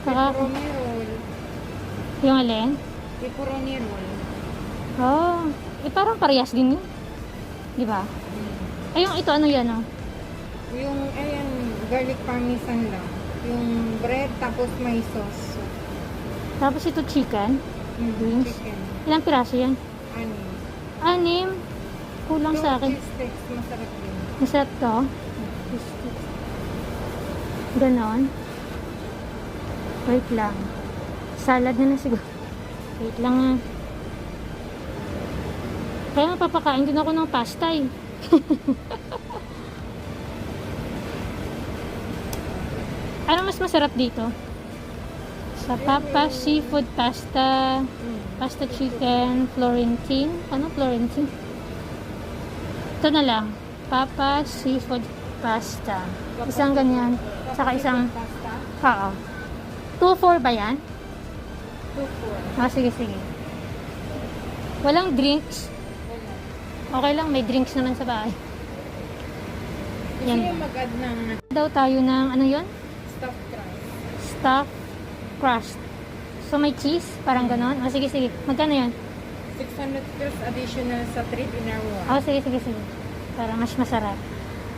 Pepperoni roll. Yung alin? Pepperoni roll. Oh. Parang parehas din yun. Di ba? Ay, yung ito, ano yan, oh? Yung, ayan, garlic parmesan lang. Yung bread, tapos may sauce. Tapos ito chicken. Wings. Chicken. Ilang piraso yan? Ano? 6. Kulang sa akin. Cheese sticks, masarap din. Masarap to. Ganon. Wait lang. Salad na siguro. Wait lang nga. Kaya nga papakain din ako ng pasta eh. Ano mas masarap dito? Sa Papa Seafood Pasta, Pasta Chicken, Florentine. Ano Florentine? Ito na lang. Papa Seafood Pasta. Isang ganyan. Saka isang... Pasta? Oo. 2-4 ba yan? 2-4. Ah, sige, sige. Walang drinks. Okay lang, may drinks naman sa bahay. Gusto Yan. yung mag-add ng Daw tayo ng, ano yon? stuffed crust. Stuffed crust. So, may cheese? Parang ganon? Ah, sige, sige. Magkano yan? 600 plus additional sa treat in our one. Ah, sige, sige, sige. Para mas masarap.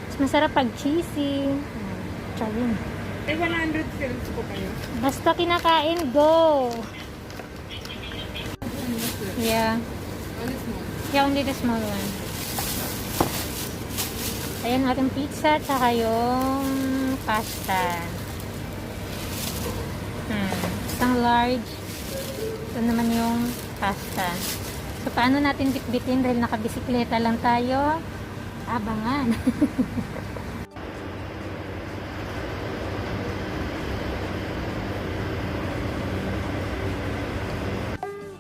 Mas masarap pag cheesy. Tsaka yun. Ay, 100 fills po kayo. Basta kinakain, go! Yeah. Ano small? Yeah, only the small one. Ayan ating pizza, tsaka yung pasta. Isang large. Ito naman yung pasta. So, paano natin bitbitin dahil nakabisikleta lang tayo? Abangan.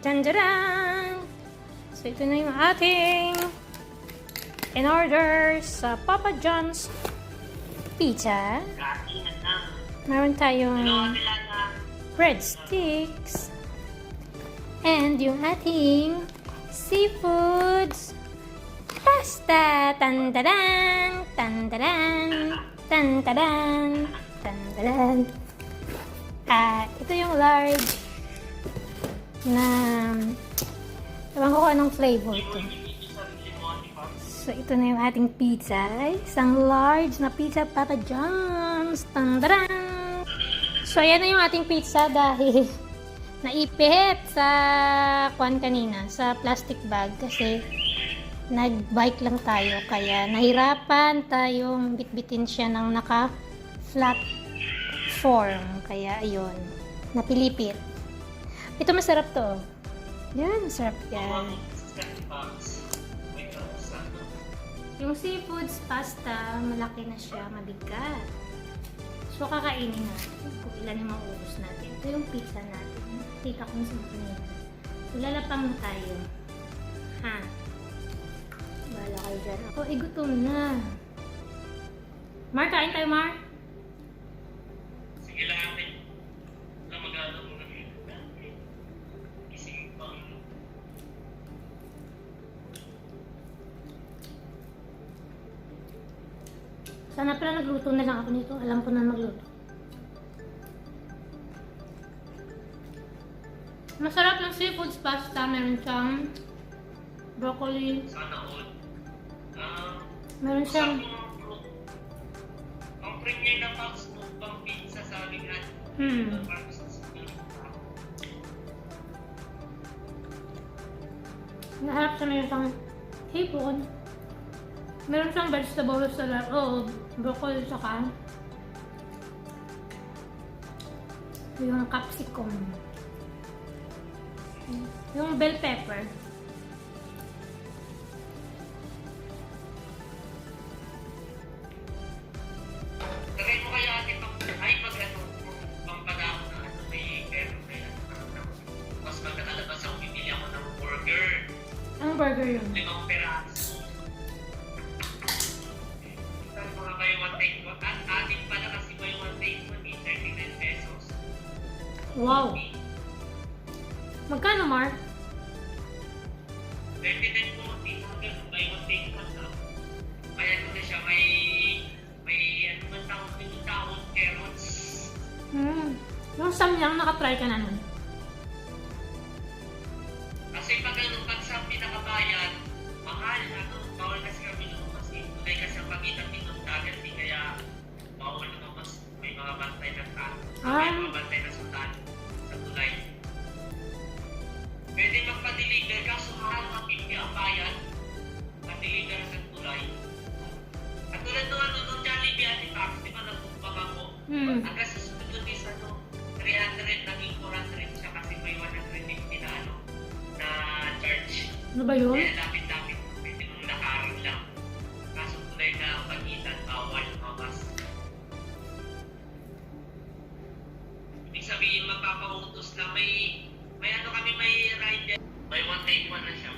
Tandaan! So, ito na yung ating in order sa Papa John's Pizza. Meron tayong breadsticks and yung ating seafoods pasta. Tandadan! Tandadan! Tandadan! Tandadan! Ito yung large na ewan ko kung anong flavor ito. So, ito na yung ating pizza. Isang large na pizza, Papa John's. Tandaran! So, ayan na yung ating pizza dahil naipit sa kwan kanina, sa plastic bag kasi nag-bike lang tayo. Kaya nahirapan tayong bitbitin siya ng naka-flat form. Kaya, ayun. Napilipit. Ito masarap to. Yan, masarap yan. Yung seafoods pasta, malaki na siya, mabigat. So, kakainin natin kung ilan yung mauubos natin. Ito yung pizza natin. Tita ko sa kanina. So, lalapang na tayo. Ha? Bahala kayo dyan. Ako, gutom na. Mar, kain tayo, Mar? Sige lang natin. Wala mag-aalaw mo na yun. Gising pang... Sana pala nagluto na lang ako nito. Alam ko na magluto. Masarap ng seafoods pasta. Meron siyang broccoli. Sana all. Meron siyang... Ang premier na box mo pang pizza sa aming at Naharap siya meron siyang hipon. Meron siyang vegetable salad. Oo, broccoli saka yung capsicum. Yung bell pepper. Lagay mo kaya ate pang... Ay, pag ano, pang padako na ano, may pero kaya mas magkatalabas ako, bibili ako ng burger. Ang burger yun. 5 peraso. Ito mga buy one take one. At ating pala kasi buy one take one, 39 pesos. Wow. Magkano, Mark? 39 po, di mo buy one take one na. Kaya ito na siya, may ano man tawag, carrots. Yung samyang, nakatry ka na nun. Kasi pag ano, pag sa pinakabayan, mahal, bawal kasi kami lumabas eh. Tulay kasi ang pagitan dito agad eh, kaya bawal lumabas. May mga bantay ng tao. May mga bantay ng sultan sa tulay. Pwede magpa-deliver, kaso mahal mapipili ang bayan. Pa-deliver sa tulay. Katulad nung ano, nung Jollibee Atipax, di ba nagpupag ako? Hanggang sa sunod is ano, 300 naging 400 siya kasi may 150 na ano, na charge. Ano ba yun? Kaya lapit-lapit, pwede mong lakarin lang. Kaso tulay na ang pagitan, bawal lumabas. Ibig sabihin, magpapautos na may ano kami, may rider. May one take one na siya.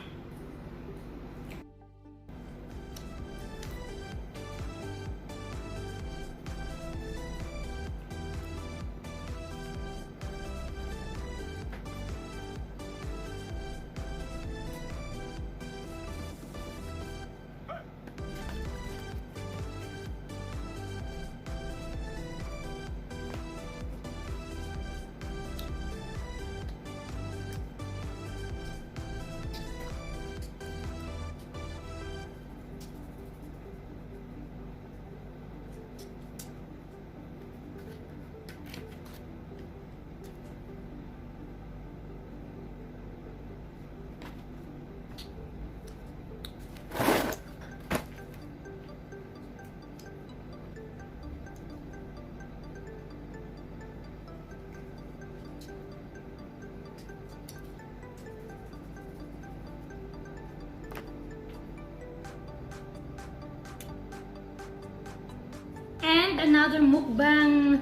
And another mukbang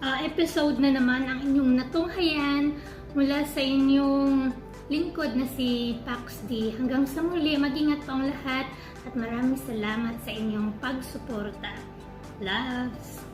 episode na naman ang inyong natunghayan mula sa inyong lingkod na si Pax D. Hanggang sa muli, mag-ingat po ang lahat at maraming salamat sa inyong pagsuporta. Loves!